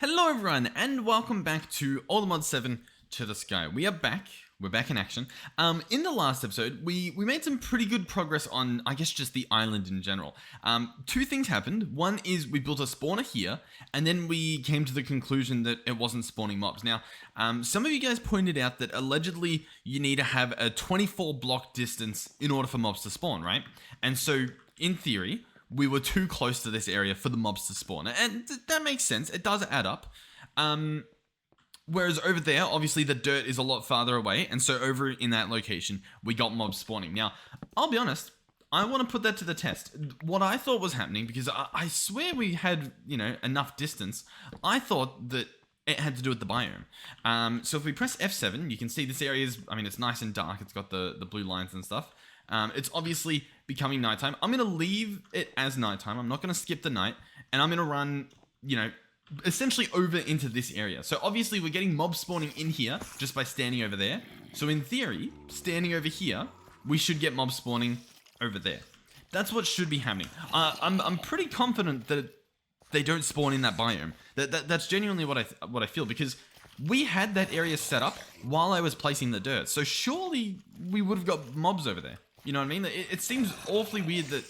Hello everyone, and welcome back to All the Mod 7 to the Sky. We are back. We're back in action. In the last episode, we made some pretty good progress on, I guess, just the island in general. Two things happened. One is we built a spawner here, and then we came to the conclusion that it wasn't spawning mobs. Now, some of you guys pointed out that allegedly you need to have a 24 block distance in order for mobs to spawn, right? And so, in theory, we were too close to this area for the mobs to spawn. And that makes sense. It does add up. Whereas over there, obviously the dirt is a lot farther away. And so over in that location, we got mobs spawning. Now, I'll be honest. I want to put that to the test. What I thought was happening, because I swear we had, enough distance. I thought that it had to do with the biome. So if we press F7, you can see this area is, it's nice and dark. It's got the blue lines and stuff. It's obviously becoming nighttime. I'm going to leave it as nighttime. I'm not going to skip the night. And I'm going to run, essentially over into this area. So obviously we're getting mobs spawning in here just by standing over there. So in theory, standing over here, we should get mobs spawning over there. That's what should be happening. I'm pretty confident that they don't spawn in that biome. That's genuinely what I feel, because we had that area set up while I was placing the dirt. So surely we would have got mobs over there. You know what I mean? It seems awfully weird that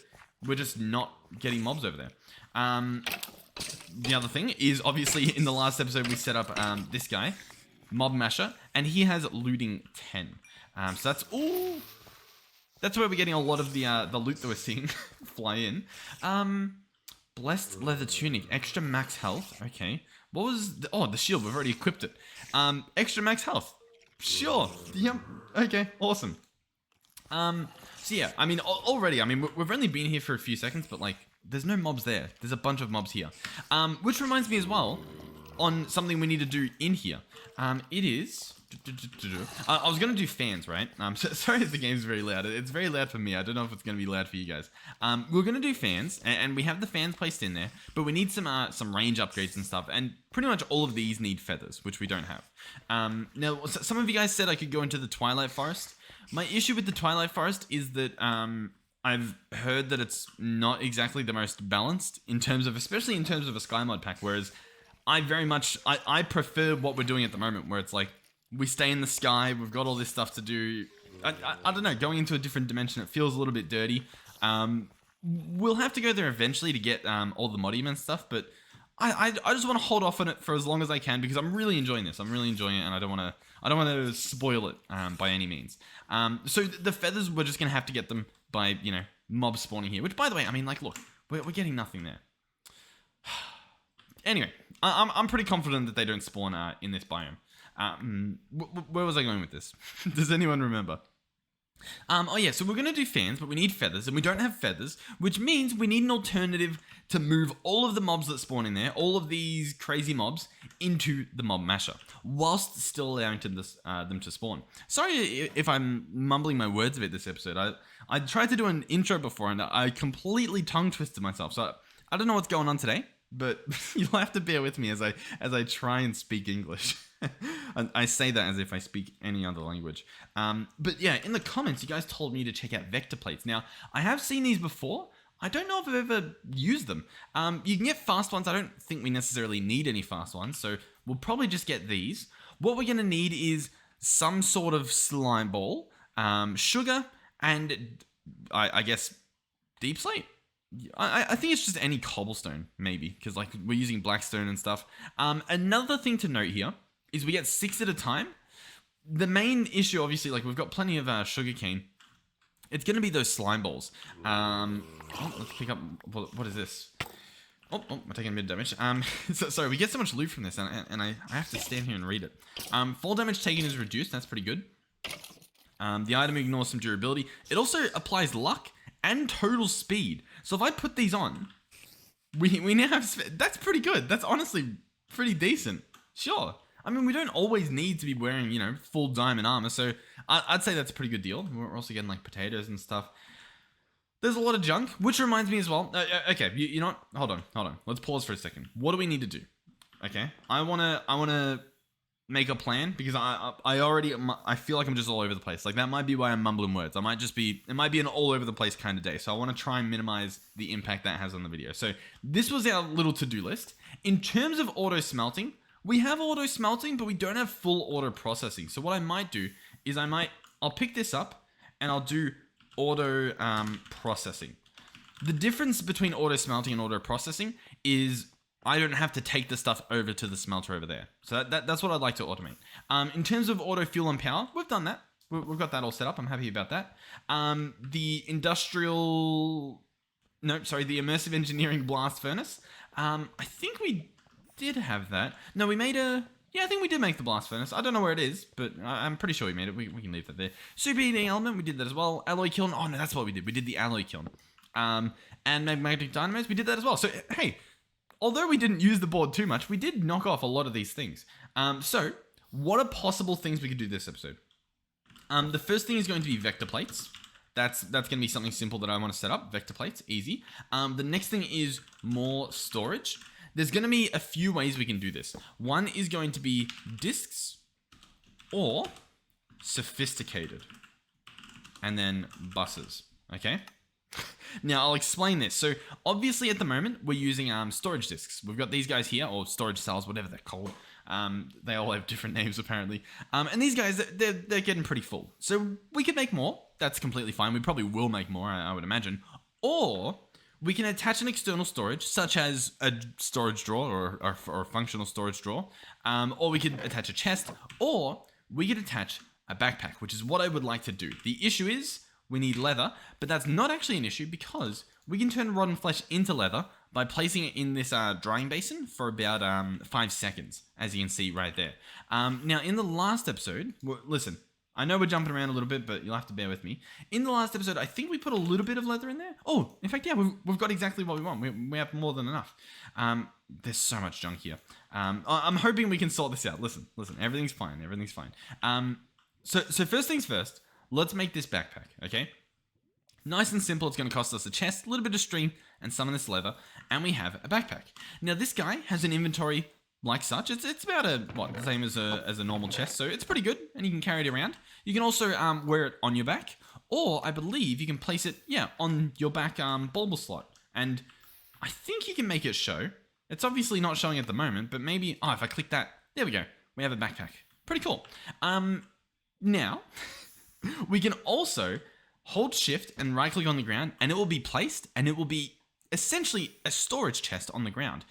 we're just not getting mobs over there. The other thing is, obviously, in the last episode, we set up this guy, Mob Masher, and he has looting 10. So that's where we're getting a lot of the loot that we're seeing fly in. Blessed leather tunic, extra max health. Okay. What was the shield? We've already equipped it. Extra max health. Sure. Yep. Okay. Awesome. So yeah, already, we've only been here for a few seconds, but there's no mobs there. There's a bunch of mobs here. Which reminds me as well, on something we need to do in here. It is... I was going to do fans, right? Sorry if the game's very loud. It's very loud for me. I don't know if it's going to be loud for you guys. We're going to do fans, and we have the fans placed in there, but we need some range upgrades and stuff, and pretty much all of these need feathers, which we don't have. Now, some of you guys said I could go into the Twilight Forest. My issue with the Twilight Forest is that I've heard that it's not exactly the most balanced especially in terms of a sky mod pack, whereas I prefer what we're doing at the moment, where it's we stay in the sky, we've got all this stuff to do. I don't know, going into a different dimension, it feels a little bit dirty. We'll have to go there eventually to get all the Modium and stuff, but I just want to hold off on it for as long as I can, because I'm really enjoying this. I'm really enjoying it, and I don't want to spoil it by any means. So the feathers, we're just going to have to get them by, mob spawning here, which, by the way, look, we're getting nothing there. Anyway, I'm pretty confident that they don't spawn in this biome. Where was I going with this? Does anyone remember? So we're going to do fans, but we need feathers, and we don't have feathers, which means we need an alternative to move all of the mobs that spawn in there, all of these crazy mobs, into the Mob Masher, whilst still allowing them to spawn. Sorry if I'm mumbling my words a bit this episode. I tried to do an intro before, and I completely tongue-twisted myself, so I don't know what's going on today, but you'll have to bear with me as I try and speak English. I say that as if I speak any other language. But yeah, in the comments, you guys told me to check out vector plates. Now, I have seen these before. I don't know if I've ever used them. You can get fast ones. I don't think we necessarily need any fast ones, so we'll probably just get these. What we're going to need is some sort of slime ball, sugar, and I guess deep slate. I think it's just any cobblestone, maybe, because we're using blackstone and stuff. Another thing to note here is we get 6 at a time. The main issue, obviously, we've got plenty of sugarcane. It's going to be those slime balls. Let's pick up... What is this? Oh, we're taking a bit of damage. Sorry, we get so much loot from this, and I have to stand here and read it. Fall damage taken is reduced. That's pretty good. The item ignores some durability. It also applies luck and total speed. So if I put these on, we now have... That's pretty good. That's honestly pretty decent. Sure. We don't always need to be wearing, full diamond armor, so I'd say that's a pretty good deal. We're also getting, potatoes and stuff. There's a lot of junk, which reminds me as well. Okay, you know what? Hold on. Let's pause for a second. What do we need to do? Okay, I wanna make a plan because I feel like I'm just all over the place. Like that might be why I'm mumbling words. It might be an all over the place kind of day. So I want to try and minimize the impact that has on the video. So this was our little to-do list. In terms of auto smelting, we have auto smelting, but we don't have full auto processing. So what I might do is I'll pick this up and I'll do auto processing. The difference between auto smelting and auto processing is I don't have to take the stuff over to the smelter over there. So that's what I'd like to automate. In terms of auto fuel and power, we've done that. We've got that all set up. I'm happy about that. The immersive engineering blast furnace. I think we did have that. No, we made I think we did make the blast furnace. I don't know where it is, but I'm pretty sure we made it. We can leave that there. Superheating element, we did that as well. Alloy kiln. Oh no, that's what we did. We did the alloy kiln. And magnetic dynamos, we did that as well. So hey, although we didn't use the board too much, we did knock off a lot of these things. So what are possible things we could do this episode? The first thing is going to be vector plates. That's going to be something simple that I want to set up. Vector plates, easy. The next thing is more storage. There's going to be a few ways we can do this. One is going to be disks or sophisticated. And then buses, okay? Now, I'll explain this. So, obviously, at the moment, we're using storage disks. We've got these guys here, or storage cells, whatever they're called. They all have different names, apparently. And these guys, they're getting pretty full. So, we could make more. That's completely fine. We probably will make more, I would imagine. Or we can attach an external storage, such as a storage drawer or a functional storage drawer. Or we could attach a chest. Or we could attach a backpack, which is what I would like to do. The issue is we need leather, but that's not actually an issue because we can turn rotten flesh into leather by placing it in this drying basin for about 5 seconds, as you can see right there. Now, in the last episode, listen, I know we're jumping around a little bit, but you'll have to bear with me. In the last episode, I think we put a little bit of leather in there. Oh, in fact, yeah, we've got exactly what we want. We have more than enough. There's so much junk here. I'm hoping we can sort this out. Listen, everything's fine. Everything's fine. So first things first, let's make this backpack, okay? Nice and simple. It's going to cost us a chest, a little bit of string, and some of this leather, and we have a backpack. Now, this guy has an inventory like such. It's about the same as a normal chest, so it's pretty good, and you can carry it around. You can also wear it on your back, or I believe you can place it, on your back bulbul slot, and I think you can make it show. It's obviously not showing at the moment, but maybe, if I click that, there we go. We have a backpack. Pretty cool. Now, we can also hold shift and right click on the ground and it will be placed and it will be essentially a storage chest on the ground.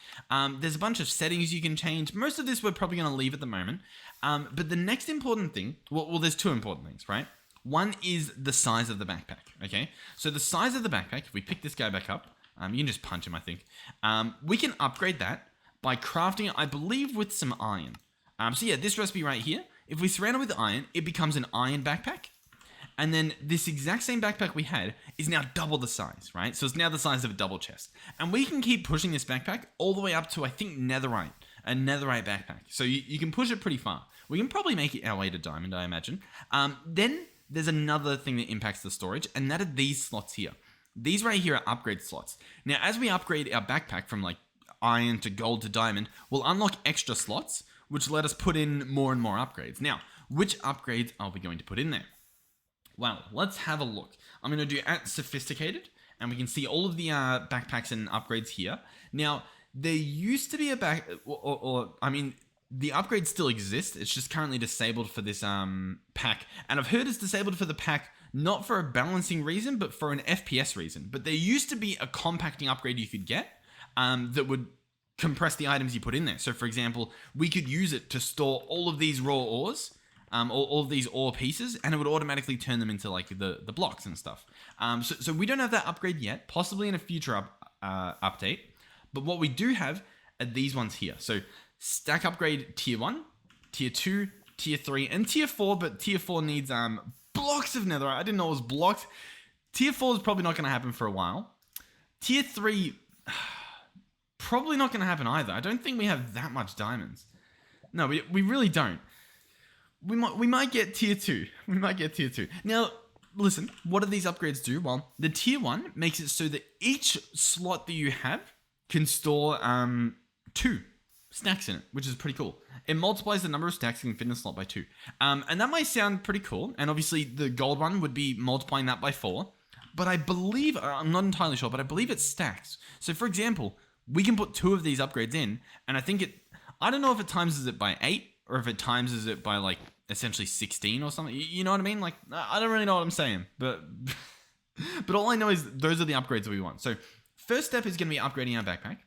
There's a bunch of settings you can change. Most of this we're probably going to leave at the moment. But the next important thing, well, there's two important things, right? One is the size of the backpack, okay? So the size of the backpack, if we pick this guy back up, you can just punch him, I think. We can upgrade that by crafting it, I believe, with some iron. So yeah, this recipe right here, if we surround it with iron, it becomes an iron backpack. And then this exact same backpack we had is now double the size, right? So it's now the size of a double chest. And we can keep pushing this backpack all the way up to, I think, netherite. A netherite backpack. So you can push it pretty far. We can probably make it our way to diamond, I imagine. Then there's another thing that impacts the storage, and that are these slots here. These right here are upgrade slots. Now, as we upgrade our backpack from like iron to gold to diamond, we'll unlock extra slots, which let us put in more and more upgrades. Now, which upgrades are we going to put in there? Well, let's have a look. I'm going to do at sophisticated, and we can see all of the backpacks and upgrades here. Now, there used to be a the upgrades still exist. It's just currently disabled for this pack. And I've heard it's disabled for the pack, not for a balancing reason, but for an FPS reason. But there used to be a compacting upgrade you could get that would compress the items you put in there. So, for example, we could use it to store all of these raw ores, all of these ore pieces, and it would automatically turn them into like the blocks and stuff. So we don't have that upgrade yet, possibly in a future update. But what we do have are these ones here. So stack upgrade tier 1, tier 2, tier 3, and tier 4, but tier 4 needs blocks of netherite. I didn't know it was blocked. Tier 4 is probably not going to happen for a while. Tier 3, probably not going to happen either. I don't think we have that much diamonds. No, we really don't. We might get tier 2. We might get tier 2. Now, listen, what do these upgrades do? Well, the tier 1 makes it so that each slot that you have can store 2 stacks in it, which is pretty cool. It multiplies the number of stacks you can fit in a slot by 2. And that might sound pretty cool. And obviously the gold one would be multiplying that by 4. But I believe, I'm not entirely sure, but I believe it stacks. So for example, we can put 2 of these upgrades in, and I don't know if it times it by 8, or if it times it by like essentially 16 or something. You know what I mean? Like, I don't really know what I'm saying, but all I know is those are the upgrades that we want. So first step is going to be upgrading our backpack.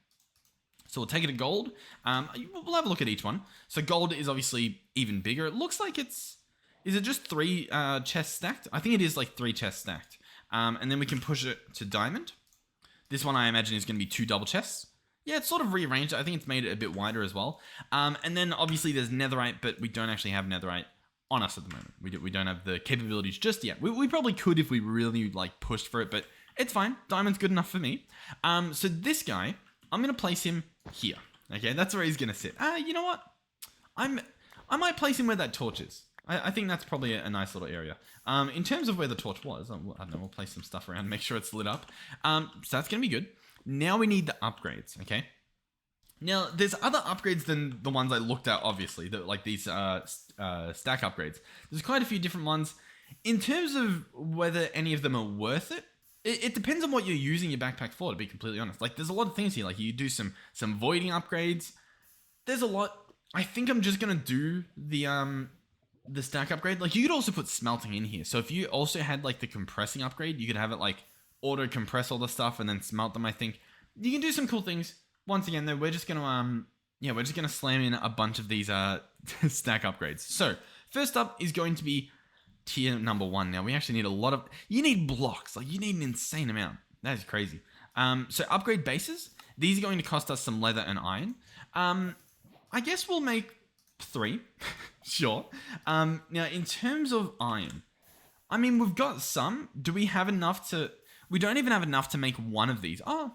So we'll take it to gold. We'll have a look at each one. So gold is obviously even bigger. It looks like is it just 3 chests stacked? I think it is like 3 chests stacked. And then we can push it to diamond. This one I imagine is going to be 2 double chests. Yeah, it's sort of rearranged. I think it's made it a bit wider as well. And then obviously there's netherite, but we don't actually have netherite on us at the moment. We don't have the capabilities just yet. We probably could if we really like pushed for it, but it's fine. Diamond's good enough for me. So this guy, I'm going to place him here. Okay, that's where he's going to sit. You know what? I might place him where that torch is. I think that's probably a nice little area. In terms of where the torch was, I don't know, we'll place some stuff around, make sure it's lit up. So that's going to be good. Now we need the upgrades, okay? Now, there's other upgrades than the ones I looked at, obviously, like these stack upgrades. There's quite a few different ones. In terms of whether any of them are worth it, it depends on what you're using your backpack for, to be completely honest. Like, there's a lot of things here. Like, you do some voiding upgrades. There's a lot. I think I'm just going to do the stack upgrade. Like, you could also put smelting in here. So if you also had, like, the compressing upgrade, you could have it, like, auto compress all the stuff and then smelt them, I think. You can do some cool things. Once again, though, we're just going to slam in a bunch of these stack upgrades. So, first up is going to be tier number 1. Now, we actually need you need blocks. Like, you need an insane amount. That is crazy. So, upgrade bases. These are going to cost us some leather and iron. I guess we'll make 3. Sure. Now, in terms of iron, I mean, we've got some. Do we have enough to... We don't even have enough to make one of these. You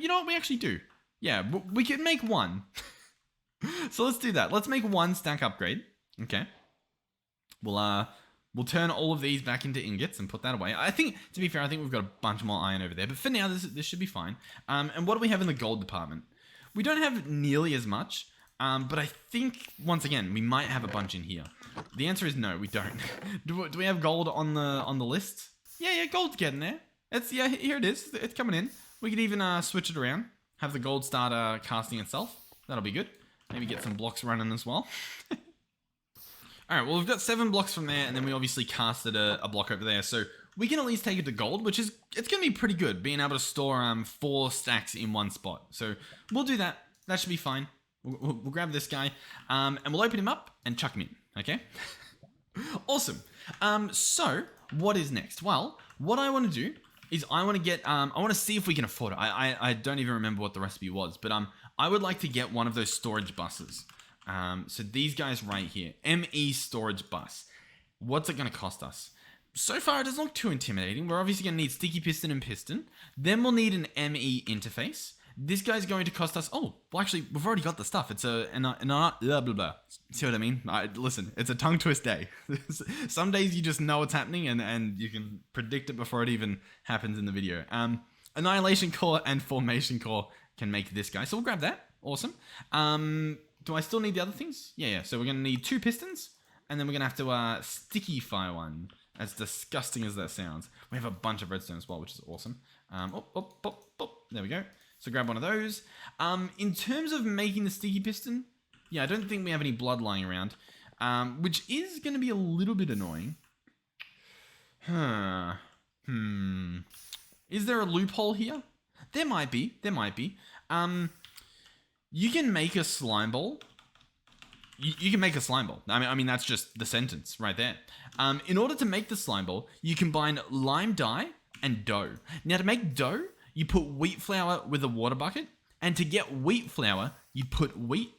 know what? We actually do. Yeah, we can make 1. So let's do that. Let's make 1 stack upgrade. Okay. We'll turn all of these back into ingots and put that away. I think, to be fair, I think we've got a bunch more iron over there. But for now, this should be fine. And what do we have in the gold department? We don't have nearly as much. But I think, once again, we might have a bunch in here. The answer is no, we don't. Do we have gold on the list? Yeah, gold's getting there. Here it is. It's coming in. We could even switch it around. Have the gold start casting itself. That'll be good. Maybe get some blocks running as well. Alright, well, we've got 7 blocks from there, and then we obviously casted a block over there. So we can at least take it to gold, it's going to be pretty good, being able to store 4 stacks in one spot. So we'll do that. That should be fine. We'll grab this guy, and we'll open him up and chuck him in, okay? Awesome. So, what is next? Well, what I want to do is I want to see if we can afford it. I don't even remember what the recipe was, but I would like to get one of those storage buses. So these guys right here, ME storage bus. What's it going to cost us? So far, it doesn't look too intimidating. We're obviously going to need sticky piston and piston. Then we'll need an ME interface. This guy's going to cost us... Oh, well, actually, we've already got the stuff. It's blah, blah, blah. See what I mean? Listen, it's a tongue twist day. Some days you just know what's happening and you can predict it before it even happens in the video. Annihilation Core and Formation Core can make this guy. So we'll grab that. Awesome. Do I still need the other things? Yeah. So we're going to need 2 pistons. And then we're going to have to sticky fire one. As disgusting as that sounds. We have a bunch of redstone as well, which is awesome. There we go. So grab one of those. In terms of making the sticky piston, yeah, I don't think we have any blood lying around, which is going to be a little bit annoying. Is there a loophole here? There might be. You can make a slime ball. You can make a slime ball. I mean, that's just the sentence right there. In order to make the slime ball, you combine lime dye and dough. Now, to make dough, you put wheat flour with a water bucket, and to get wheat flour, you put wheat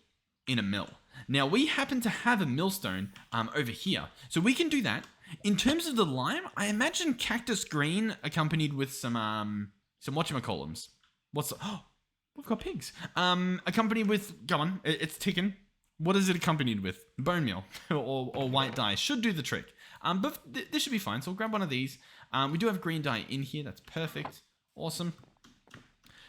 in a mill. Now, we happen to have a millstone over here, so we can do that. In terms of the lime, I imagine cactus green accompanied with some whatchamacallums. We've got pigs. Accompanied with, go on, it's ticking. What is it accompanied with? Bone meal or white dye should do the trick. But this should be fine, so we'll grab one of these. We do have green dye in here, that's perfect. Awesome.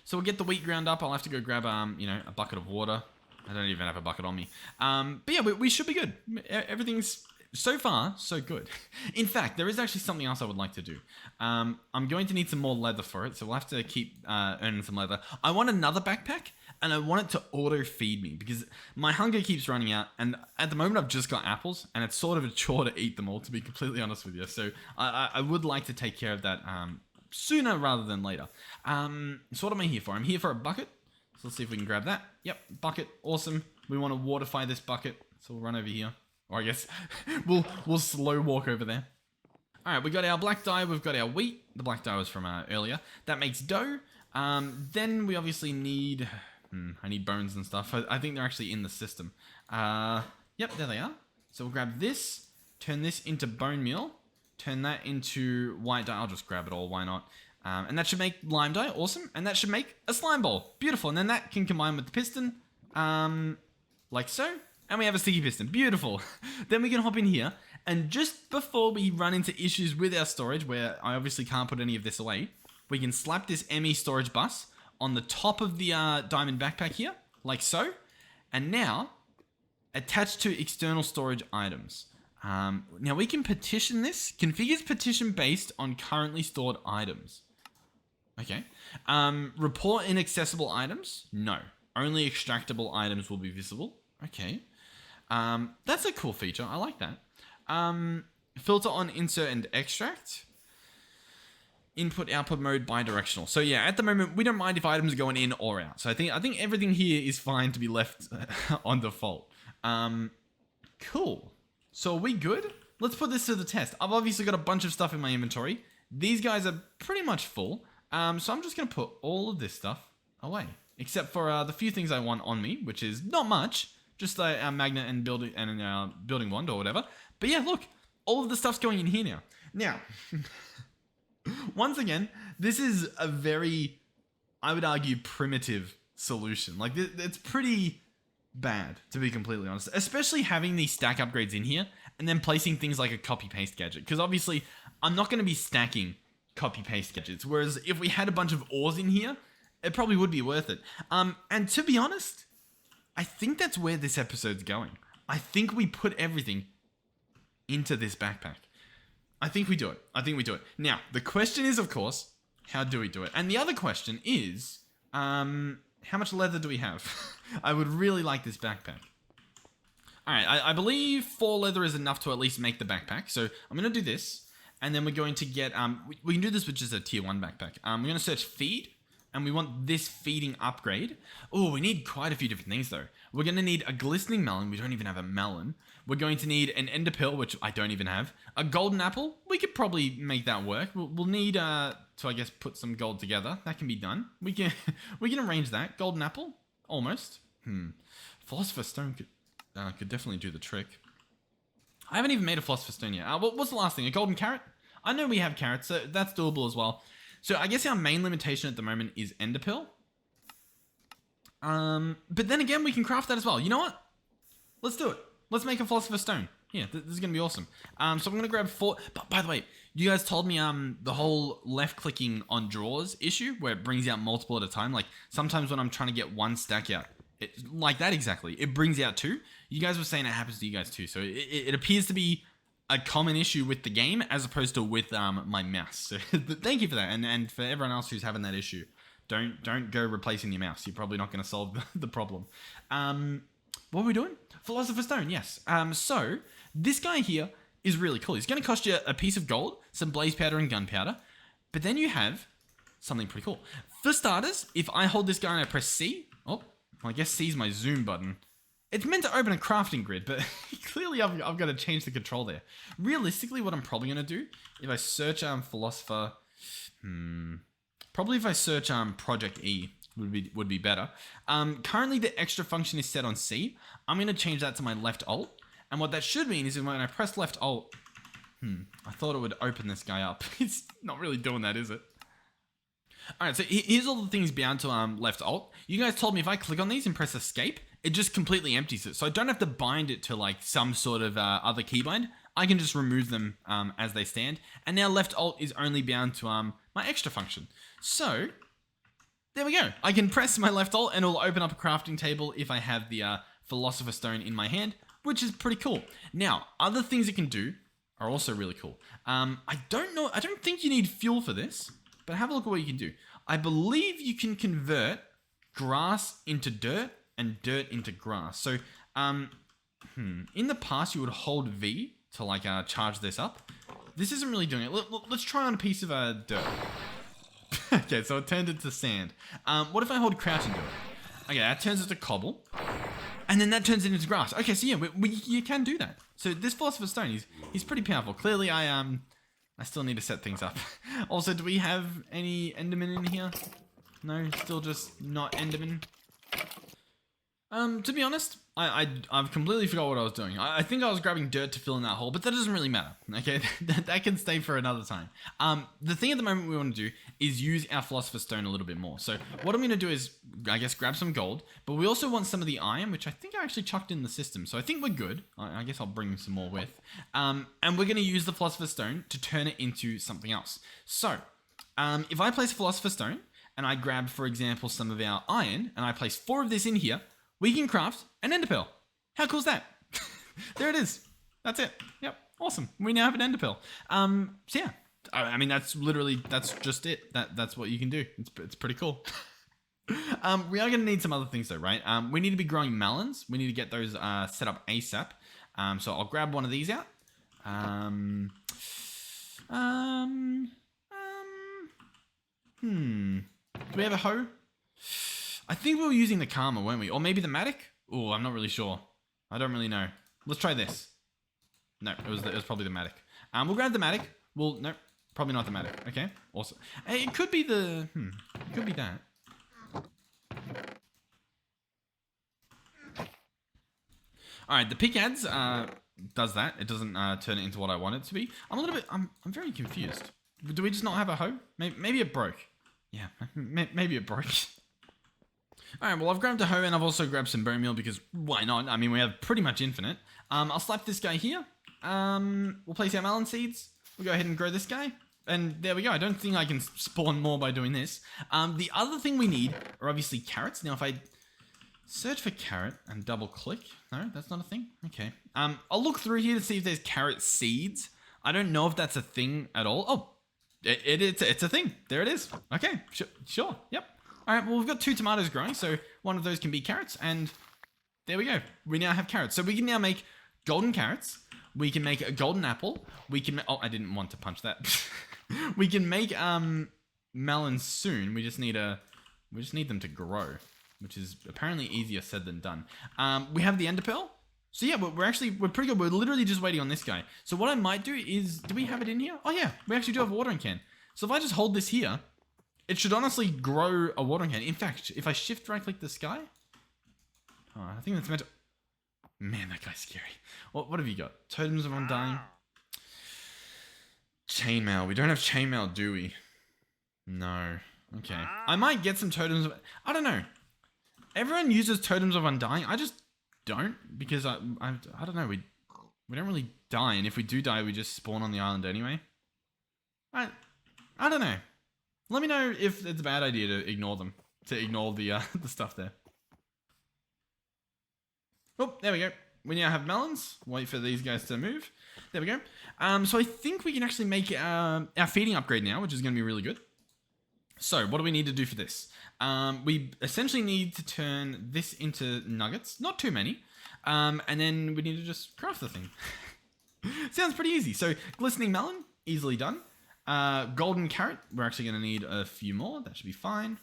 So we'll get the wheat ground up. I'll have to go grab, a bucket of water. I don't even have a bucket on me. But yeah, we should be good. Everything's so far so good. In fact, there is actually something else I would like to do. I'm going to need some more leather for it, so we'll have to keep earning some leather. I want another backpack, and I want it to auto feed me because my hunger keeps running out. And at the moment, I've just got apples, and it's sort of a chore to eat them all, to be completely honest with you. So I would like to take care of that sooner rather than later. So what am I here for? I'm here for a bucket. So let's see if we can grab that. Yep, bucket, awesome. We want to waterfy this bucket, so we'll run over here. Or I guess we'll slow walk over there. All right, we got our black dye, we've got our wheat. The black dye was from earlier. That makes dough. Then we obviously need, I need bones and stuff. I think they're actually in the system. Yep, there they are. So we'll grab this, turn this into bone meal, turn that into white dye. I'll just grab it all, why not? And that should make lime dye, awesome. And that should make a slime ball, beautiful. And then that can combine with the piston, like so. And we have a sticky piston, beautiful. Then we can hop in here. And just before we run into issues with our storage, where I obviously can't put any of this away, we can slap this ME storage bus on the top of the diamond backpack here, like so. And now, attach to external storage items. Now we can partition this. Configures partition based on currently stored items. Okay. Report inaccessible items? No. Only extractable items will be visible. Okay. That's a cool feature. I like that. Filter on insert and extract. Input output mode bidirectional. So yeah, at the moment we don't mind if items are going in or out. So I think everything here is fine to be left on default. Cool. So are we good? Let's put this to the test. I've obviously got a bunch of stuff in my inventory. These guys are pretty much full. So I'm just going to put all of this stuff away. Except for the few things I want on me, which is not much. Just a magnet and building wand or whatever. But yeah, look. All of the stuff's going in here now. Now, once again, this is a very, I would argue, primitive solution. Like, it's pretty bad, to be completely honest. Especially having these stack upgrades in here and then placing things like a copy-paste gadget. Because obviously, I'm not going to be stacking copy-paste gadgets. Whereas if we had a bunch of ores in here, it probably would be worth it. And to be honest, I think that's where this episode's going. I think we put everything into this backpack. I think we do it. Now, the question is, of course, how do we do it? And the other question is, how much leather do we have? I would really like this backpack. All right, I believe 4 leather is enough to at least make the backpack. So I'm going to do this. And then we're going to get, we can do this with just a tier 1 backpack. We're going to search feed. And we want this feeding upgrade. Oh, we need quite a few different things though. We're going to need a glistening melon. We don't even have a melon. We're going to need an ender pearl, which I don't even have. A golden apple. We could probably make that work. We'll need to, I guess, put some gold together. That can be done. We can arrange that. Golden apple. Almost. Philosopher stone could definitely do the trick. I haven't even made a philosopher stone yet. What's the last thing? A golden carrot? I know we have carrots, so that's doable as well. So I guess our main limitation at the moment is ender pearl. But then again, we can craft that as well. You know what? Let's do it. Let's make a philosopher's stone. Yeah, this is going to be awesome. So I'm going to grab 4. But by the way, you guys told me the whole left clicking on drawers issue where it brings out multiple at a time. Like sometimes when I'm trying to get one stack out, like that exactly, it brings out 2. You guys were saying it happens to you guys too. So it appears to be a common issue with the game as opposed to with my mouse. So thank you for that. And for everyone else who's having that issue, don't go replacing your mouse. You're probably not going to solve the problem. What are we doing? Philosopher's Stone, yes. So this guy here is really cool. He's going to cost you a piece of gold, some blaze powder and gunpowder. But then you have something pretty cool. For starters, if I hold this guy and I press C, well, I guess C is my zoom button. It's meant to open a crafting grid, but clearly I've got to change the control there. Realistically, what I'm probably going to do, if I search Philosopher, probably if I search Project E would be better. Currently, the extra function is set on C. I'm going to change that to my left alt. And what that should mean is when I press left alt, I thought it would open this guy up. It's not really doing that, is it? All right, so here's all the things bound to left alt. You guys told me if I click on these and press escape, it just completely empties it. So I don't have to bind it to like some sort of other keybind. I can just remove them as they stand. And now left alt is only bound to my extra function. So there we go. I can press my left alt and it'll open up a crafting table if I have the Philosopher Stone in my hand, which is pretty cool. Now, other things it can do are also really cool. I don't think you need fuel for this, but have a look at what you can do. I believe you can convert grass into dirt and dirt into grass. So, in the past, you would hold V to like charge this up. This isn't really doing it. Let's try on a piece of dirt. Okay, so it turned into sand. What if I hold crouch and do it? Okay, that turns into cobble. And then that turns it into grass. Okay, so yeah, you can do that. So this Philosopher's Stone, he's pretty powerful. Clearly, I still need to set things up. Also, do we have any Enderman in here? No, still just not Enderman. To be honest, I've completely forgot what I was doing. I think I was grabbing dirt to fill in that hole, but that doesn't really matter, okay? that can stay for another time. The thing at the moment we want to do is use our Philosopher's Stone a little bit more. So what I'm going to do is, I guess, grab some gold, but we also want some of the iron, which I think I actually chucked in the system. So I think we're good. I guess I'll bring some more with. And we're going to use the Philosopher's Stone to turn it into something else. So if I place a Philosopher's Stone, and I grab, for example, some of our iron, and I place 4 of this in here, we can craft an ender pearl. How cool is that? There it is. That's it. Yep. Awesome. We now have an ender pearl. So yeah, I mean, that's just it. That's what you can do. It's pretty cool. We are going to need some other things though, right? We need to be growing melons. We need to get those set up ASAP. So I'll grab one of these out. Do we have a hoe? I think we were using the Karma, weren't we? Or maybe the Matic? Oh, I'm not really sure. I don't really know. Let's try this. No, it was probably the Matic. We'll grab the Matic. Well, no, probably not the Matic. Okay, awesome. Hey, it could be the... it could be that. Alright, the pickaxe does that. It doesn't turn it into what I want it to be. I'm very confused. Do we just not have a hoe? Maybe it broke. Yeah, maybe it broke. Alright, well I've grabbed a hoe and I've also grabbed some bone meal because why not? I mean, we have pretty much infinite. I'll slap this guy here. We'll place our melon seeds. We'll go ahead and grow this guy. And there we go. I don't think I can spawn more by doing this. The other thing we need are obviously carrots. Now if I search for carrot and double click. No, that's not a thing. Okay. I'll look through here to see if there's carrot seeds. I don't know if that's a thing at all. Oh, it's a thing. There it is. Okay, sure. Yep. All right, well, we've got 2 tomatoes growing, so one of those can be carrots, and there we go. We now have carrots. So we can now make golden carrots. We can make a golden apple. We can... Oh, I didn't want to punch that. We can make melons soon. We just need them to grow, which is apparently easier said than done. We have the ender pearl. So yeah, we're pretty good. We're literally just waiting on this guy. So what I might do is... Do we have it in here? Oh yeah, we actually do have a watering can. So if I just hold this here... It should honestly grow a watering can. In fact, if I shift right click the sky... Oh, I think that's meant to... Man, that guy's scary. What have you got? Totems of Undying. Chainmail. We don't have chainmail, do we? No. Okay. I might get some totems of... I don't know. Everyone uses totems of Undying. I just don't. Because I don't know. We don't really die. And if we do die, we just spawn on the island anyway. I don't know. Let me know if it's a bad idea to ignore them. To ignore the stuff there. Oh, there we go. We now have melons. Wait for these guys to move. There we go. So I think we can actually make our feeding upgrade now, which is going to be really good. So what do we need to do for this? We essentially need to turn this into nuggets. Not too many. And then we need to just craft the thing. Sounds pretty easy. So glistening melon, easily done. Golden carrot, we're actually going to need a few more. That should be fine.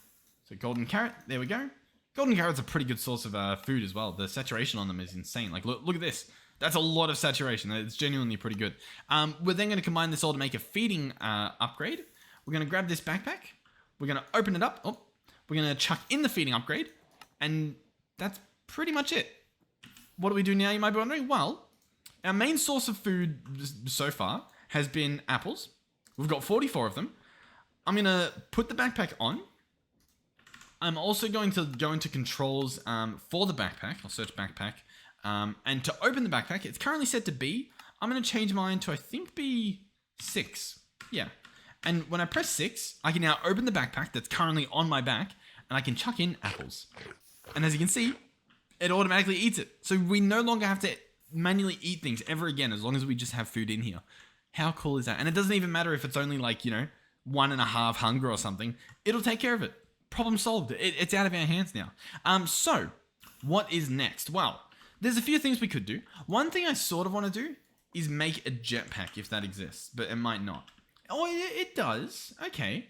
So golden carrot, there we go. Golden carrot's a pretty good source of food as well. The saturation on them is insane. Like, look at this. That's a lot of saturation. It's genuinely pretty good. We're then going to combine this all to make a feeding upgrade. We're going to grab this backpack. We're going to open it up. Oh, we're going to chuck in the feeding upgrade. And that's pretty much it. What do we do now, you might be wondering? Well, our main source of food so far has been apples. We've got 44 of them. I'm going to put the backpack on. I'm also going to go into controls for the backpack. I'll search backpack. And to open the backpack, it's currently set to B. I'm going to change mine to, I think, be 6. Yeah. And when I press 6, I can now open the backpack that's currently on my back. and I can chuck in apples. And as you can see, it automatically eats it. So we no longer have to manually eat things ever again, as long as we just have food in here. How cool is that? And it doesn't even matter if it's only like, 1.5 hunger or something. It'll take care of it. Problem solved. It's out of our hands now. So what is next? Well, there's a few things we could do. One thing I sort of want to do is make a jetpack, if that exists, but it might not. Oh, it does. Okay.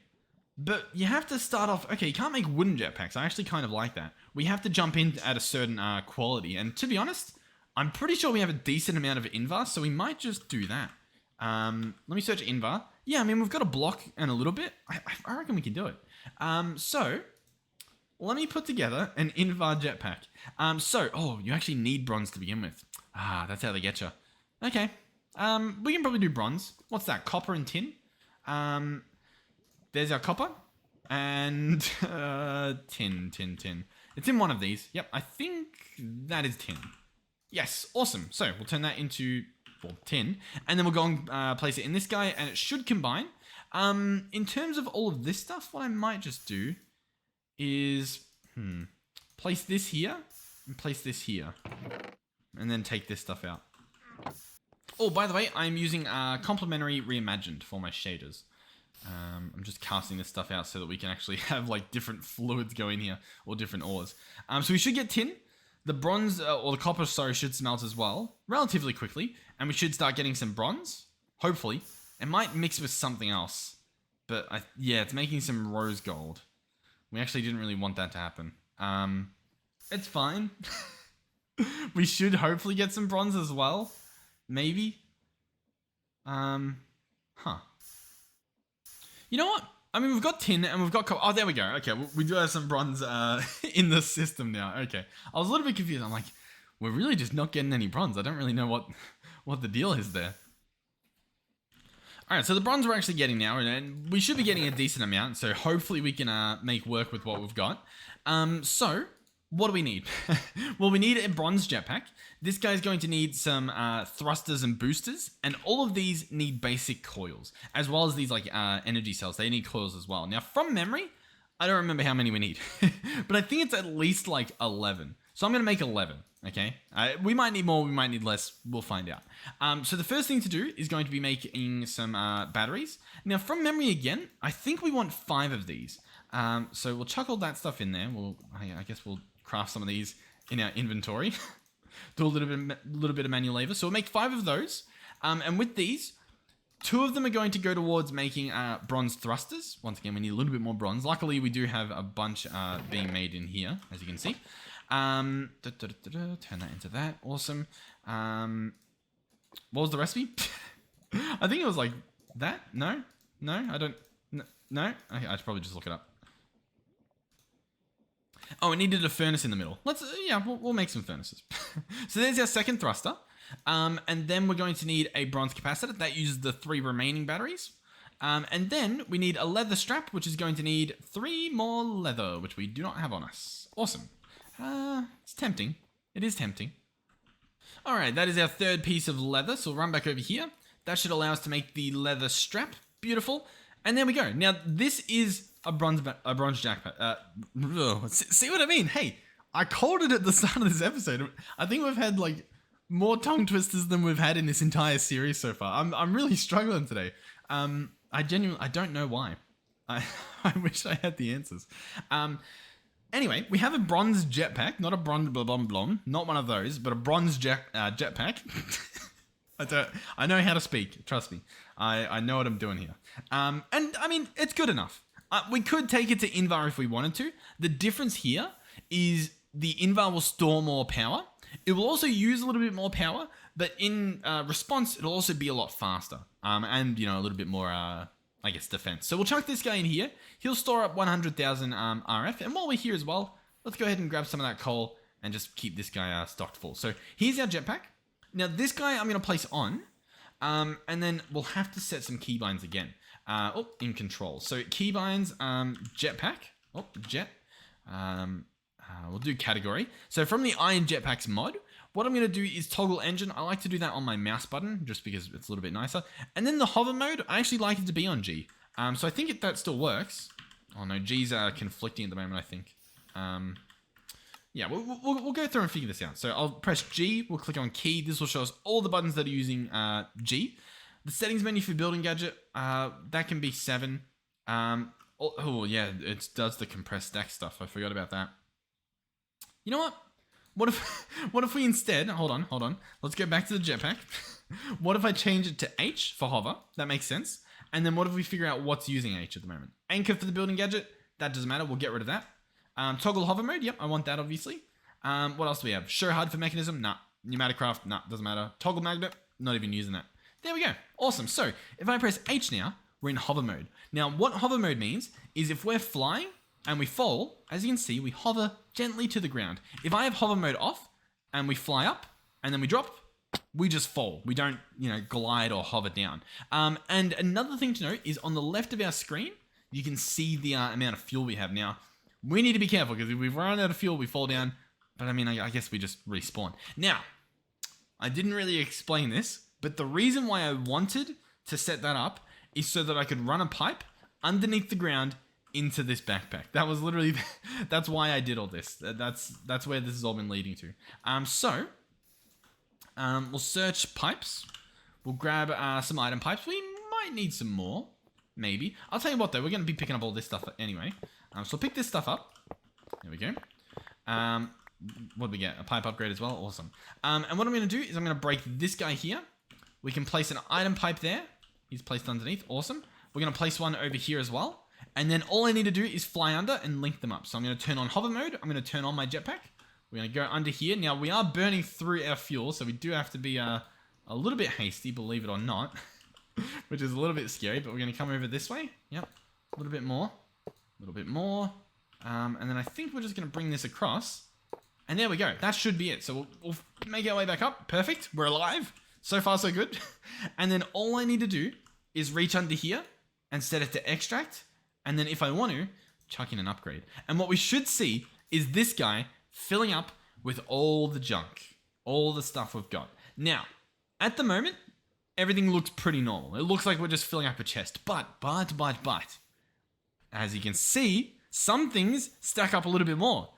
But you have to start off... Okay, you can't make wooden jetpacks. I actually kind of like that. We have to jump in at a certain quality. And to be honest, I'm pretty sure we have a decent amount of invar, so we might just do that. Let me search invar. Yeah, I mean, we've got a block and a little bit. I reckon we can do it. So, let me put together an invar jetpack. Oh, you actually need bronze to begin with. That's how they get you. Okay. We can probably do bronze. What's that? Copper and tin? There's our copper. And tin. It's in one of these. Yep, I think that is tin. Yes, awesome. So we'll turn that into tin. And then we'll go and place it in this guy, and it should combine. In terms of all of this stuff, what I might just do is place this here and place this here. And then take this stuff out. Oh, by the way, I'm using Complementary Reimagined for my shaders. I'm just casting this stuff out so that we can actually have like different fluids go in here, or different ores. So we should get tin. The bronze, or the copper, sorry, should smelt as well, relatively quickly. And we should start getting some bronze, hopefully. It might mix with something else. But yeah, it's making some rose gold. We actually didn't really want that to happen. It's fine. We should hopefully get some bronze as well. Maybe. You know what? I mean, we've got tin and we've got copper. Oh, there we go. Okay, we do have some bronze in the system now. Okay. I was a little bit confused. I'm like, we're really just not getting any bronze. I don't really know what the deal is there. All right, so the bronze we're actually getting now, and we should be getting a decent amount, so hopefully we can make work with what we've got. So, what do we need? Well, we need a bronze jetpack. This guy's going to need some thrusters and boosters, and all of these need basic coils, as well as these like energy cells. They need coils as well. Now, from memory, I don't remember how many we need, but I think it's at least like 11. So I'm going to make 11, okay? We might need more, we might need less, we'll find out. So the first thing to do is going to be making some batteries. Now, from memory again, I think we want 5 of these. So we'll chuck all that stuff in there. I guess we'll craft some of these in our inventory. Do a little bit of manual labor. So we'll make 5 of those. And with these, 2 of them are going to go towards making bronze thrusters. Once again, we need a little bit more bronze. Luckily, we do have a bunch being made in here, as you can see. Turn that into that. Awesome. What was the recipe? I think it was like that. No, I don't. No. Okay, I should probably just look it up. Oh, it needed a furnace in the middle. We'll make some furnaces. So there's our second thruster. And then we're going to need a bronze capacitor that uses the 3 remaining batteries. And then we need a leather strap, which is going to need 3 more leather, which we do not have on us. Awesome. It's tempting. It is tempting. All right, that is our third piece of leather. So we'll run back over here. That should allow us to make the leather strap. Beautiful. And there we go. Now, this is a bronze jackpot. See what I mean? Hey, I called it at the start of this episode. I think we've had like more tongue twisters than we've had in this entire series so far. I'm really struggling today. I don't know why. I wish I had the answers. Anyway, we have a bronze jetpack, not a bronze blom, not one of those, but a bronze jetpack. I know how to speak, trust me. I know what I'm doing here. And I mean, it's good enough. We could take it to Invar if we wanted to. The difference here is the Invar will store more power. It will also use a little bit more power, but in response, it'll also be a lot faster. And, a little bit more, I guess, defense. So we'll chuck this guy in here. He'll store up 100,000 RF. And while we're here as well, let's go ahead and grab some of that coal and just keep this guy stocked full. So here's our jetpack. Now this guy I'm going to place on. And then we'll have to set some keybinds again. In control. So keybinds, jetpack. Jet. We'll do category. So from the Iron Jetpacks mod, what I'm going to do is toggle engine. I like to do that on my mouse button just because it's a little bit nicer. And then the hover mode, I actually like it to be on G. So I think that still works. Oh no, G's are conflicting at the moment, I think. Yeah, we'll go through and figure this out. So I'll press G, we'll click on key. This will show us all the buttons that are using G. The settings menu for building gadget, that can be 7. Oh yeah, it does the compressed stack stuff. I forgot about that. You know what? What if we instead, hold on. Let's go back to the jetpack. What if I change it to H for hover? That makes sense. And then what if we figure out what's using H at the moment? Anchor for the building gadget, that doesn't matter. We'll get rid of that. Toggle hover mode, yep, I want that obviously. What else do we have? Show HUD for mechanism, nah. Pneumatic craft, nah, doesn't matter. Toggle magnet, not even using that. There we go, awesome. So if I press H now, we're in hover mode. Now what hover mode means is if we're flying and we fall, as you can see, we hover gently to the ground. If I have hover mode off and we fly up and then we drop, we just fall. We don't, glide or hover down. And another thing to note is on the left of our screen, you can see the amount of fuel we have. Now, we need to be careful because if we run out of fuel, we fall down. But I mean, I guess we just respawn. Now, I didn't really explain this, but the reason why I wanted to set that up is so that I could run a pipe underneath the ground into this backpack. That was literally, that's why I did all this. That's where this has all been leading to. We'll search pipes. We'll grab some item pipes. We might need some more, maybe. I'll tell you what though, we're going to be picking up all this stuff anyway. So we'll pick this stuff up. There we go. What do we get? A pipe upgrade as well. Awesome. And what I'm going to do is I'm going to break this guy here. We can place an item pipe there. He's placed underneath. Awesome. We're going to place one over here as well. And then all I need to do is fly under and link them up. So I'm going to turn on hover mode. I'm going to turn on my jetpack. We're going to go under here. Now, we are burning through our fuel, so we do have to be a little bit hasty, believe it or not, which is a little bit scary, but we're going to come over this way. Yep. A little bit more. A little bit more. And then I think we're just going to bring this across. And there we go. That should be it. So we'll make our way back up. Perfect. We're alive. So far, so good. And then all I need to do is reach under here and set it to extract. And then if I want to, chuck in an upgrade. And what we should see is this guy filling up with all the junk, all the stuff we've got. Now, at the moment, everything looks pretty normal. It looks like we're just filling up a chest. But, as you can see, some things stack up a little bit more.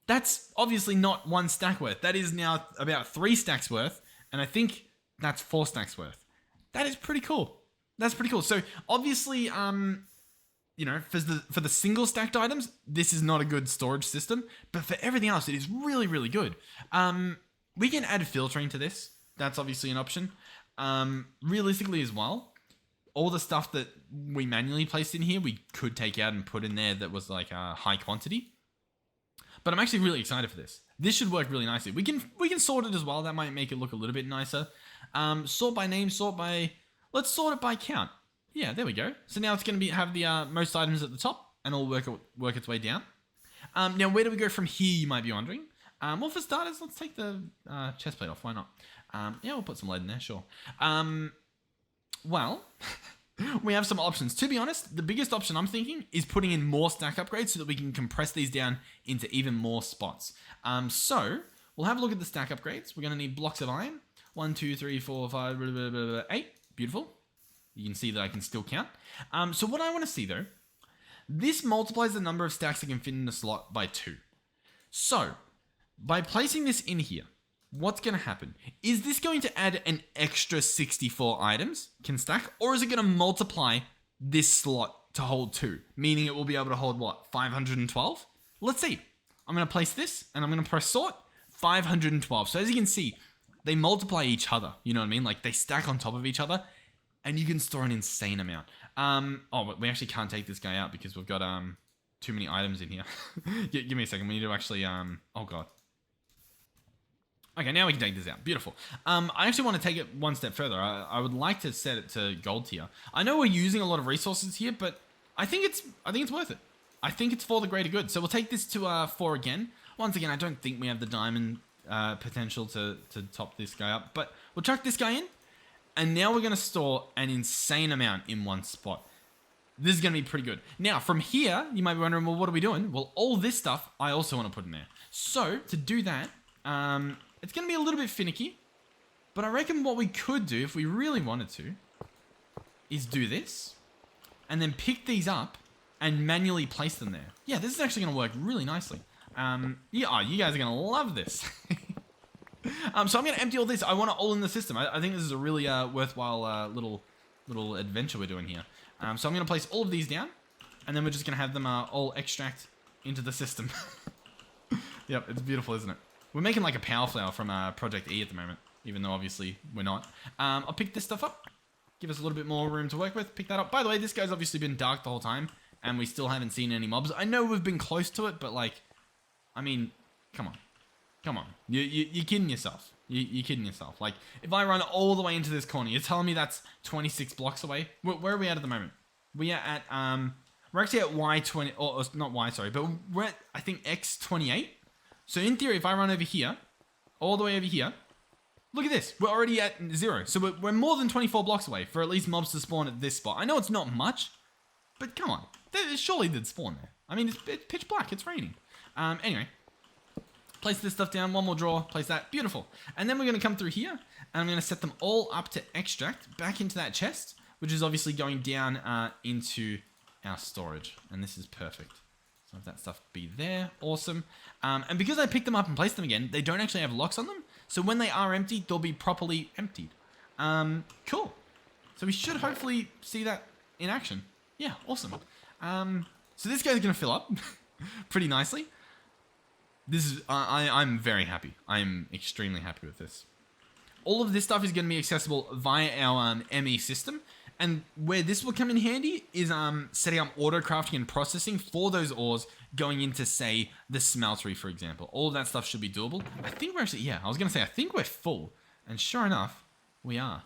That's obviously not 1 stack worth. That is now about 3 stacks worth. And I think that's 4 stacks worth. That is pretty cool. That's pretty cool. So obviously, for the single stacked items, this is not a good storage system. But for everything else, it is really, really good. We can add filtering to this. That's obviously an option. Realistically as well, all the stuff that we manually placed in here, we could take out and put in there that was like a high quantity. But I'm actually really excited for this. This should work really nicely. We can sort it as well. That might make it look a little bit nicer. Sort by name, let's sort it by count. Yeah, there we go. So now it's going to have the most items at the top and all work its way down. Now, where do we go from here, you might be wondering? Well, for starters, let's take the chest plate off. Why not? Yeah, we'll put some lead in there, sure. Well, we have some options. To be honest, the biggest option I'm thinking is putting in more stack upgrades so that we can compress these down into even more spots. So we'll have a look at the stack upgrades. We're going to need blocks of iron. 1, 2, 3, 4, 5, 8. Beautiful. You can see that I can still count. So what I want to see though, this multiplies the number of stacks that can fit in the slot by 2. So by placing this in here, what's going to happen? Is this going to add an extra 64 items can stack, or is it going to multiply this slot to hold 2? Meaning it will be able to hold what? 512? Let's see. I'm going to place this and I'm going to press sort. 512. So as you can see, they multiply each other. You know what I mean? Like they stack on top of each other and you can store an insane amount. But we actually can't take this guy out because we've got too many items in here. Give me a second. We need to actually, oh God. Okay, now we can take this out. Beautiful. I actually want to take it one step further. I would like to set it to gold tier. I know we're using a lot of resources here, but I think it's worth it. I think it's for the greater good. So we'll take this to 4 again. Once again, I don't think we have the diamond potential to top this guy up, but we'll chuck this guy in, and now we're going to store an insane amount in one spot. This is going to be pretty good. Now, from here, you might be wondering, well, what are we doing? Well, all this stuff I also want to put in there. So to do that, it's going to be a little bit finicky, but I reckon what we could do if we really wanted to is do this and then pick these up and manually place them there. Yeah, this is actually going to work really nicely. Yeah, oh, you guys are going to love this. So I'm going to empty all this. I want it all in the system. I think this is a really worthwhile little adventure we're doing here. So I'm going to place all of these down, and then we're just going to have them all extract into the system. Yep, it's beautiful, isn't it? We're making like a power flower from Project E at the moment, even though obviously we're not. I'll pick this stuff up. Give us a little bit more room to work with. Pick that up. By the way, this guy's obviously been dark the whole time, and we still haven't seen any mobs. I know we've been close to it, but like, I mean, come on. Come on. You're kidding yourself. You're kidding yourself. Like, if I run all the way into this corner, you're telling me that's 26 blocks away? Where are we at the moment? We are at, we're actually at Y20, or not Y, sorry, but we're at, I think, X28. So in theory, if I run over here, all the way over here, look at this. We're already at 0. So we're more than 24 blocks away for at least mobs to spawn at this spot. I know it's not much, but come on. They surely did spawn there. I mean, it's pitch black. It's raining. Anyway, place this stuff down. One more drawer. Place that. Beautiful. And then we're going to come through here, and I'm going to set them all up to extract back into that chest, which is obviously going down into our storage. And this is perfect. So if that stuff be there, awesome. And because I picked them up and placed them again, they don't actually have locks on them. So when they are empty, they'll be properly emptied. Cool. So we should hopefully see that in action. Yeah, awesome. So this guy's going to fill up pretty nicely. This is, I'm very happy. I'm extremely happy with this. All of this stuff is going to be accessible via our ME system. And where this will come in handy is setting up auto crafting and processing for those ores going into, say, the smeltery, for example. All of that stuff should be doable. I think we're actually, yeah, I was going to say, I think we're full. And sure enough, we are.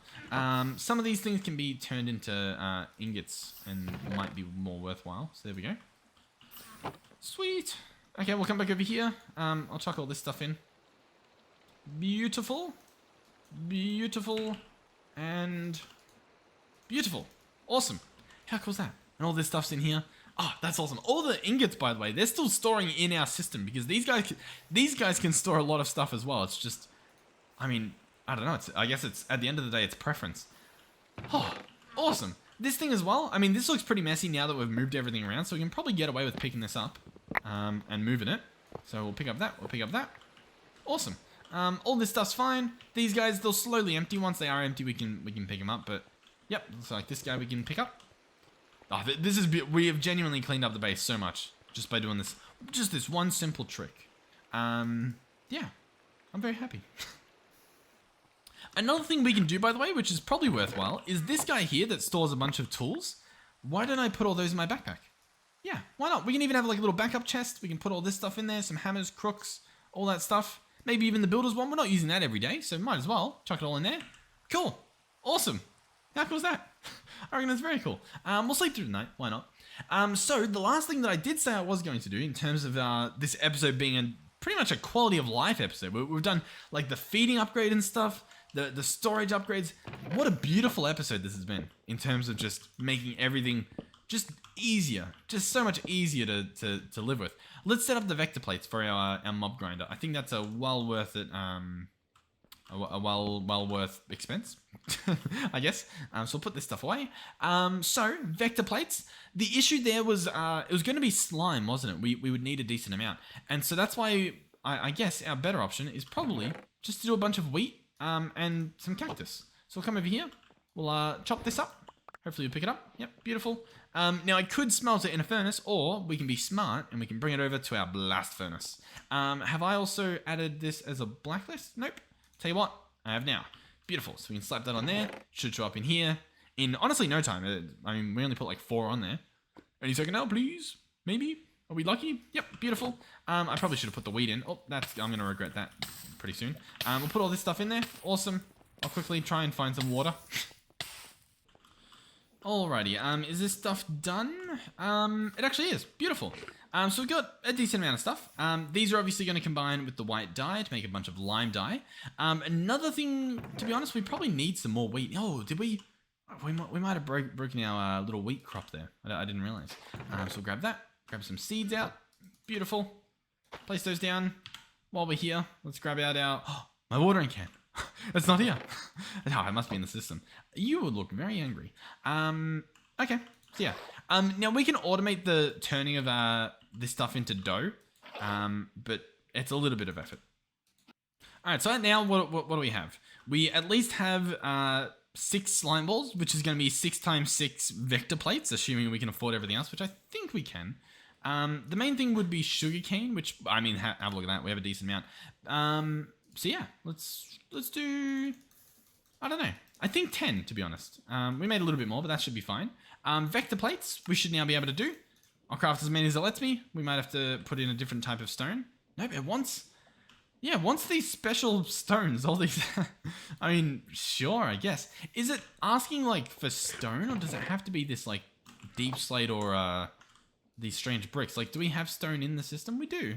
Some of these things can be turned into ingots and might be more worthwhile. So there we go. Sweet. Okay, we'll come back over here. I'll chuck all this stuff in. Beautiful. Beautiful. And beautiful. Awesome. How cool is that? And all this stuff's in here. Oh, that's awesome. All the ingots, by the way, they're still storing in our system because these guys can store a lot of stuff as well. It's just, I mean, I don't know. I guess it's, at the end of the day, it's preference. Oh, awesome. This thing as well. I mean, this looks pretty messy now that we've moved everything around, so we can probably get away with picking this up and moving it. So we'll pick up that. We'll pick up that. Awesome. All this stuff's fine. These guys, they'll slowly empty. Once they are empty, we can pick them up. But yep, so like this guy we can pick up. Oh, this is, we have genuinely cleaned up the base so much just by doing this, just this one simple trick. Yeah, I'm very happy. Another thing we can do, by the way, which is probably worthwhile, is this guy here that stores a bunch of tools. Why don't I put all those in my backpack? Yeah, why not? We can even have like a little backup chest. We can put all this stuff in there, some hammers, crooks, all that stuff. Maybe even the builder's one. We're not using that every day, so might as well chuck it all in there. Cool. Awesome. How cool is that? I reckon that's very cool. We'll sleep through the night. Why not? So the last thing that I did say I was going to do in terms of this episode being pretty much a quality of life episode. We've done like the feeding upgrade and stuff, the storage upgrades. What a beautiful episode this has been in terms of just making everything just easier, just so much easier to live with. Let's set up the vector plates for our mob grinder. I think that's a well worth it. A well worth expense, I guess. So we'll put this stuff away. So vector plates. The issue there was it was going to be slime, wasn't it? We would need a decent amount, and so that's why I guess our better option is probably just to do a bunch of wheat and some cactus. So we'll come over here. We'll chop this up. Hopefully you'll pick it up. Yep, beautiful. Now I could smelt it in a furnace, or we can be smart and we can bring it over to our blast furnace. Have I also added this as a blacklist? Nope. Tell you what, I have now. Beautiful. So we can slap that on there. Should show up in here in honestly no time. I mean, we only put like 4 on there. Any second now, please. Maybe. Are we lucky? Yep. Beautiful. I probably should have put the wheat in. Oh, I'm gonna regret that pretty soon. We'll put all this stuff in there. Awesome. I'll quickly try and find some water. Alrighty. Is this stuff done? It actually is. Beautiful. So we've got a decent amount of stuff. These are obviously going to combine with the white dye to make a bunch of lime dye. Another thing, to be honest, we probably need some more wheat. Oh, did we? We might have broken our little wheat crop there. I didn't realize. So we'll grab that. Grab some seeds out. Beautiful. Place those down. While we're here, let's grab out our... Oh, my watering can. It's not here. Oh, it must be in the system. You would look very angry. Okay. So yeah. Now we can automate the turning of this stuff into dough, but it's a little bit of effort. All right, so now what do we have? We at least have 6 slime balls, which is going to be 6 times 6 vector plates, assuming we can afford everything else, which I think we can. The main thing would be sugarcane, which, I mean, have a look at that. We have a decent amount. So yeah, let's do, I don't know. I think 10, to be honest. We made a little bit more, but that should be fine. Vector plates, we should now be able to do. I'll craft as many as it lets me. We might have to put in a different type of stone. Nope, it wants these special stones, all these. I mean, sure, I guess. Is it asking, like, for stone, or does it have to be this, like, deep slate or these strange bricks? Like, do we have stone in the system? We do.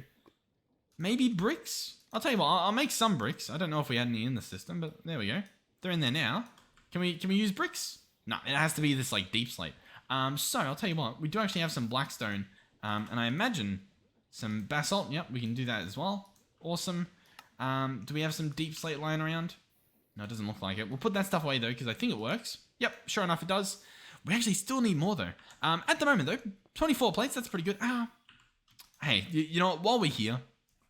Maybe bricks? I'll tell you what, I'll make some bricks. I don't know if we had any in the system, but there we go. They're in there now. Can we use bricks? No, it has to be this, like, deep slate. So I'll tell you what, we do actually have some blackstone, and I imagine some basalt. Yep, we can do that as well. Awesome. Do we have some deep slate lying around? No, it doesn't look like it. We'll put that stuff away though, because I think it works. Yep, sure enough it does. We actually still need more though. At the moment though, 24 plates, that's pretty good. Hey, you know what, while we're here,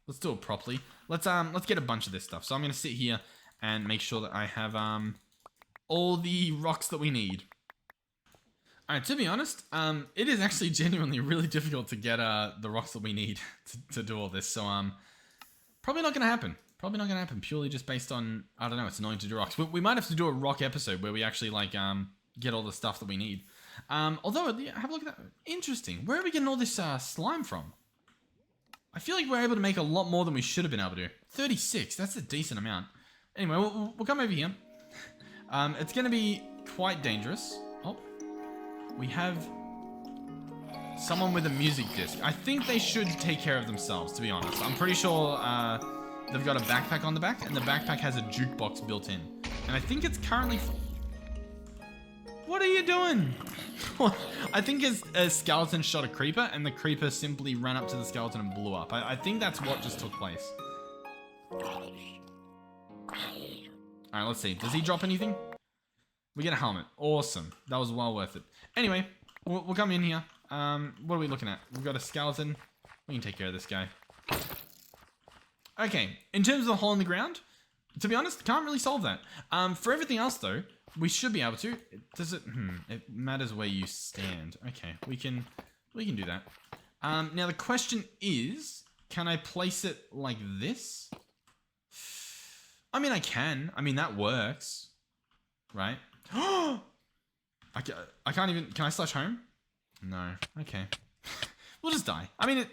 let's do it properly. Let's get a bunch of this stuff. So I'm gonna sit here and make sure that I have all the rocks that we need. Alright, to be honest, it is actually genuinely really difficult to get the rocks that we need to do all this. So probably not gonna happen. Probably not gonna happen purely just based on, I don't know, it's annoying to do rocks. We might have to do a rock episode where we actually like get all the stuff that we need. Although, have a look at that. Interesting. Where are we getting all this slime from? I feel like we're able to make a lot more than we should have been able to. 36, that's a decent amount. Anyway, we'll come over here. It's gonna be quite dangerous. Oh, we have someone with a music disc. I think they should take care of themselves, to be honest. I'm pretty sure they've got a backpack on the back, and the backpack has a jukebox built in. And I think it's currently... What are you doing? I think a skeleton shot a creeper, and the creeper simply ran up to the skeleton and blew up. I think that's what just took place. Alright, let's see. Does he drop anything? We get a helmet. Awesome. That was well worth it. Anyway, we'll come in here. What are we looking at? We've got a skeleton. We can take care of this guy. Okay, in terms of the hole in the ground, to be honest, can't really solve that. For everything else though, we should be able to. Does it? It matters where you stand. Okay, we can do that. Now the question is, can I place it like this? I mean, I can. I mean, that works, right? I can't even. Can I slash home? No. Okay. We'll just die. I mean,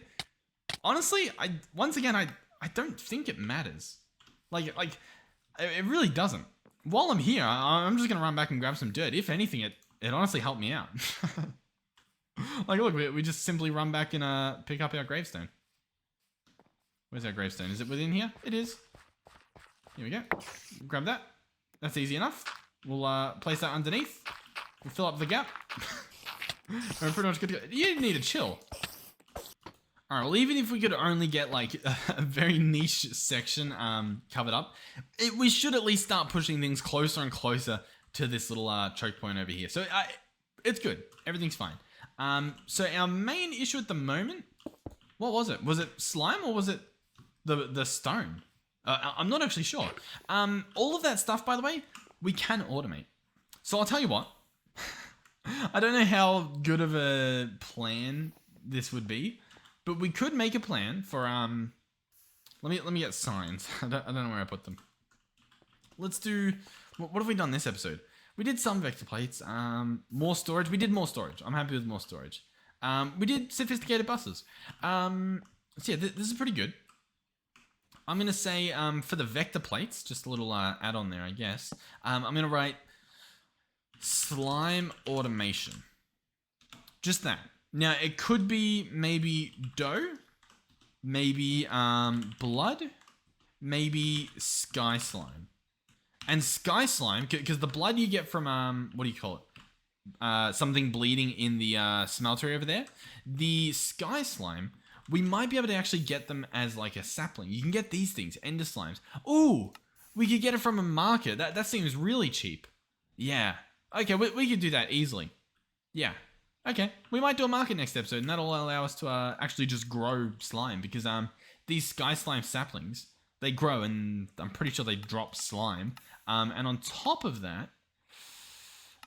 honestly, once again, I don't think it matters. Like, it really doesn't. While I'm here, I'm just gonna run back and grab some dirt. If anything, it honestly helped me out. Like, look, we just simply run back and pick up our gravestone. Where's our gravestone? Is it within here? It is. Here we go. Grab that. That's easy enough. We'll place that underneath. We'll fill up the gap. We're pretty much good to go. You need to chill. Alright, well, even if we could only get like a very niche section covered up, we should at least start pushing things closer and closer to this little choke point over here. So it's good. Everything's fine. So our main issue at the moment, what was it? Was it slime or was it the stone? I'm not actually sure. All of that stuff, by the way, we can automate. So I'll tell you what. I don't know how good of a plan this would be, but we could make a plan for let me get signs. I don't know where I put them. Let's do. What have we done this episode? We did some vector plates. More storage. We did more storage. I'm happy with more storage. We did sophisticated buses. So yeah, this is pretty good. I'm gonna say for the vector plates, just a little add-on there, I guess. I'm gonna write slime automation. Just that. Now it could be maybe dough, maybe blood, maybe sky slime. And sky slime, because the blood you get from what do you call it? Something bleeding in the smeltery over there. The sky slime, we might be able to actually get them as like a sapling. You can get these things, ender slimes. Ooh, we could get it from a market. That seems really cheap. Yeah. Okay, we could do that easily. Yeah. Okay, we might do a market next episode, and that'll allow us to actually just grow slime, because these sky slime saplings, they grow, and I'm pretty sure they drop slime. And on top of that,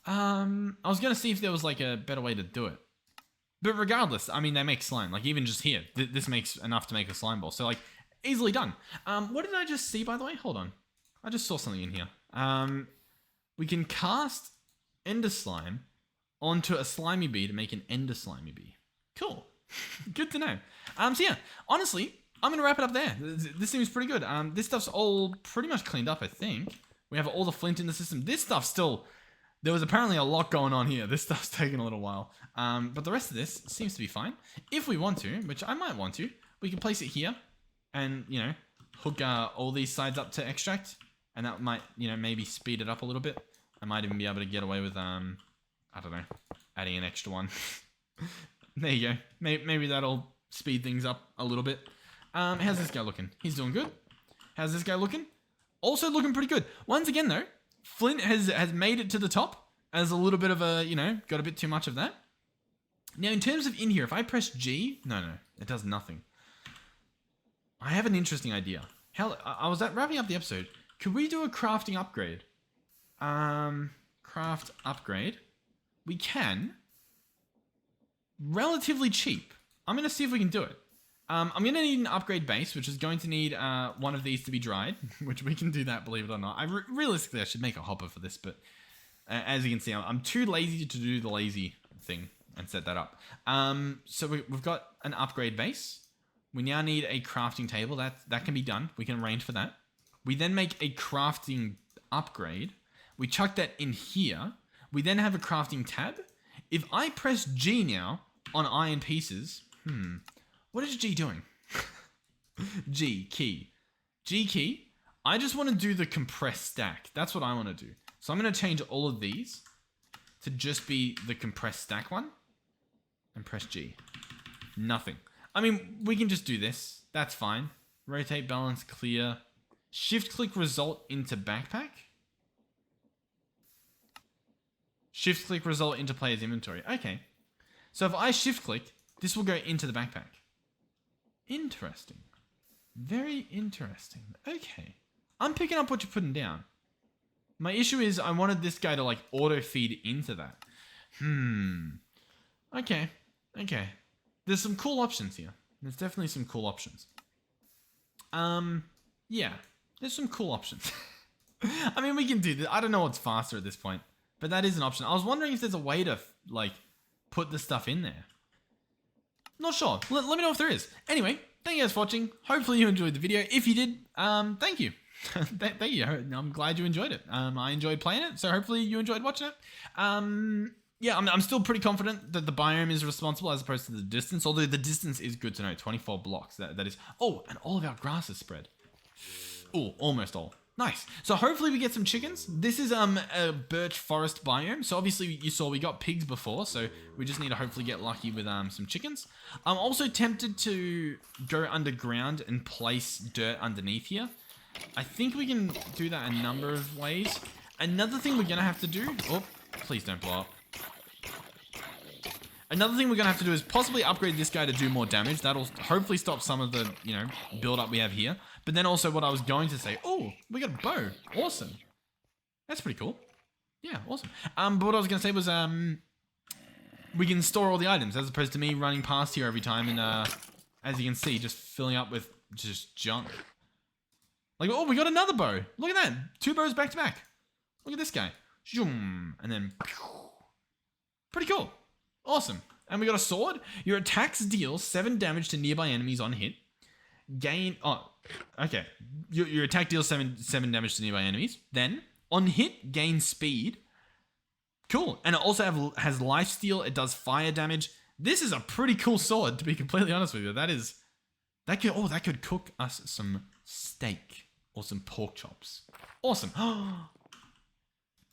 I was gonna see if there was like a better way to do it. But regardless, I mean, they make slime. Like, even just here, this makes enough to make a slime ball. So, like, easily done. What did I just see, by the way? Hold on. I just saw something in here. We can cast Ender Slime onto a slimy bee to make an Ender Slimy bee. Cool. Good to know. So, yeah, honestly, I'm going to wrap it up there. This seems pretty good. This stuff's all pretty much cleaned up, I think. We have all the flint in the system. This stuff still... There was apparently a lot going on here. This stuff's taken a little while. But the rest of this seems to be fine. If we want to, which I might want to, we can place it here and, you know, hook all these sides up to extract. And that might, you know, maybe speed it up a little bit. I might even be able to get away with, I don't know, adding an extra one. There you go. Maybe that'll speed things up a little bit. How's this guy looking? He's doing good. How's this guy looking? Also looking pretty good. Once again, though, Flint has made it to the top as a little bit of a, you know, got a bit too much of that. Now, in terms of in here, if I press G, no, it does nothing. I have an interesting idea. Hell, I was wrapping up the episode. Could we do a crafting upgrade? Craft upgrade. We can. Relatively cheap. I'm going to see if we can do it. I'm going to need an upgrade base, which is going to need one of these to be dried, which we can do that, believe it or not. Realistically, I should make a hopper for this, but as you can see, I'm too lazy to do the lazy thing and set that up. So we've got an upgrade base. We now need a crafting table. That can be done. We can arrange for that. We then make a crafting upgrade. We chuck that in here. We then have a crafting tab. If I press G now on iron pieces, what is G doing? G key. G key. I just want to do the compressed stack. That's what I want to do. So I'm going to change all of these to just be the compressed stack one. And press G. Nothing. I mean, we can just do this. That's fine. Rotate, balance, clear. Shift click result into backpack. Shift click result into player's inventory. Okay. So if I shift click, this will go into the backpack. Interesting. Very interesting. Okay. I'm picking up what you're putting down. My issue is I wanted this guy to like auto feed into that. Okay. Okay. There's some cool options here. There's definitely some cool options. Yeah. There's some cool options. I mean, we can do this. I don't know what's faster at this point, but that is an option. I was wondering if there's a way to like put the stuff in there. Not sure. Let me know if there is. Anyway, thank you guys for watching. Hopefully you enjoyed the video. If you did, thank you. Thank you. I'm glad you enjoyed it. I enjoyed playing it, so hopefully you enjoyed watching it. Yeah, I'm still pretty confident that the biome is responsible as opposed to the distance, although the distance is good to know. 24 blocks. That is... Oh, and all of our grass is spread. Oh, almost all. Nice. So hopefully we get some chickens. This is a birch forest biome. So obviously you saw we got pigs before, so we just need to hopefully get lucky with some chickens. I'm also tempted to go underground and place dirt underneath here. I think we can do that a number of ways. Another thing we're gonna have to do... Oh, please don't blow up. Another thing we're gonna have to do is possibly upgrade this guy to do more damage. That'll hopefully stop some of the, you know, build up we have here. But then also what I was going to say, oh, we got a bow. Awesome. That's pretty cool. Yeah, awesome. But what I was gonna say was, we can store all the items as opposed to me running past here every time and, as you can see, just filling up with just junk. Like, oh, we got another bow. Look at that. 2 bows back to back. Look at this guy. And then, pretty cool. Awesome. And we got a sword. Your attacks deal 7 damage to nearby enemies on hit. Gain... Oh, okay. Your attack deals 7 damage to nearby enemies. Then, on hit, gain speed. Cool. And it also has lifesteal. It does fire damage. This is a pretty cool sword, to be completely honest with you. That could cook us some steak or some pork chops. Awesome.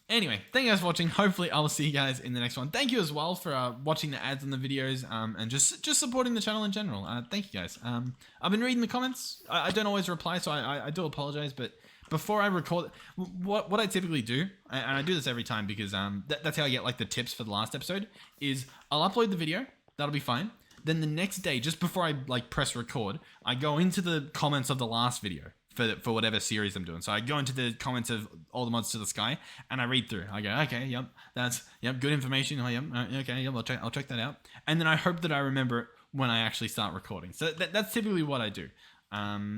Anyway, thank you guys for watching. Hopefully, I will see you guys in the next one. Thank you as well for watching the ads on the videos and just supporting the channel in general. Thank you guys. I've been reading the comments. I don't always reply, so I do apologize, but before I record, what I typically do, and I do this every time because that's how I get like the tips for the last episode, is I'll upload the video. That'll be fine. Then the next day, just before I like press record, I go into the comments of the last video for whatever series I'm doing. So I go into the comments of All the Mods to the Sky and I read through. I go, okay, yep, that's good information. Oh, yep, okay, yep, I'll check that out. And then I hope that I remember it when I actually start recording. So that's typically what I do.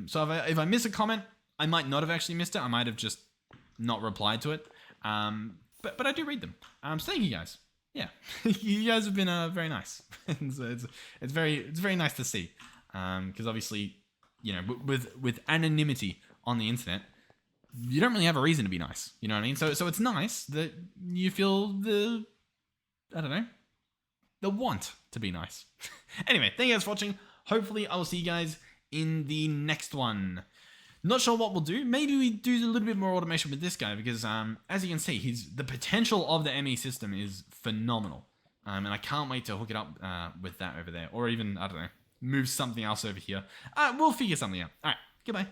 So if I miss a comment, I might not have actually missed it. I might have just not replied to it. But I do read them. So thank you guys. Yeah, you guys have been very nice. So it's very nice to see. Because obviously, you know, with anonymity on the internet, you don't really have a reason to be nice. You know what I mean? So it's nice that you feel the want to be nice. Anyway, thank you guys for watching. Hopefully, I will see you guys in the next one. Not sure what we'll do. Maybe we do a little bit more automation with this guy because, as you can see, the potential of the ME system is phenomenal. And I can't wait to hook it up with that over there. Or even, I don't know, move something else over here. We'll figure something out. All right, goodbye.